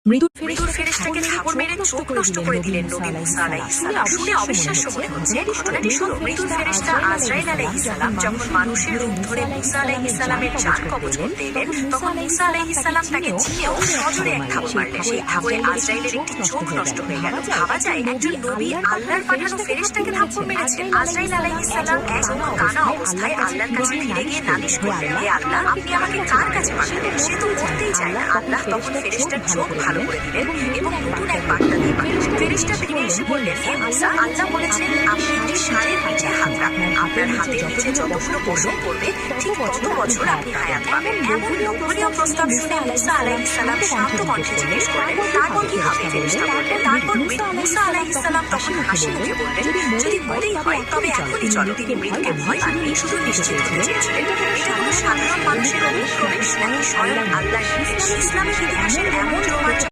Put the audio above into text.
মৃদুর ফেরেশতাকে থাপড় মেরে চোখ নষ্ট করে দিলেন নবী মুসা আলাইহিস সালাম। শুনে অবিশ্বাস্য মনে হচ্ছে ঘটনাটি শুধু মৃদুর ফেরেশতা আজরাইল আলাইহিস সালাম যখন মানুষের রূপ ধরে মুসা আলাইহিস সালামের জান কবজ করতে এলেন, তখন মুসা আলাইহিস সালাম তাকে চিনেও সজোরে এক থাপড় মারলেন। সেই থাপড়ে আজরাইলের একটি চোখ নষ্ট হয়ে গেল। ভাবা যায় একজন নবী আল্লাহর পাঠানো ফেরেশতাকে থাপড় মেরেছেন। আজরাইল আলাইহিস সালাম এক চোখ কানা অবস্থায় আল্লাহর কাছে ফিরে গিয়ে নালিশ করলেন, হে আল্লাহ, আপনি আমাকে কার কাছে পাঠালেন? সে তো করতেই চায় না। আল্লাহ তখন ফেরেশতার চোখ ভালো করে দিলেন এবং নতুন এক বার্তা দিয়ে পাঠালেন। ফেরেশতা ফিরে এসে বললেন, হে মুসা, আল্লাহ বলেছেন আপনি একটি ষাঁড়ের পিঠে হাত রাখুন। আপনার হাতের নিচে যতগুলো পশম পড়বে ঠিক তত বছর আপনি হায়াত পাবেন। এমন লোভনীয় প্রস্তাব শুনে মুসা আলাইহিস সালাম শান্ত কণ্ঠে জিজ্ঞেস করলেন, তারপর কি হবে? ফেরেশতা বললেন, তারপর মুসা আলাইহিস সালাম তখন হাসি মুখে বললেন, যদি মরেই হয় তবে এখনই চলো। তিনি মৃত্যুকে ভয় পাননি, শুধু নিশ্চিত হতে চেয়েছিলেন। এটা কোনো সাধারণ মানুষের অনুপ্রবেশ নাকি স্বয়ং আল্লাহর নির্দেশ? ইসলামের ইতিহাসের এমন রোমাঞ্চ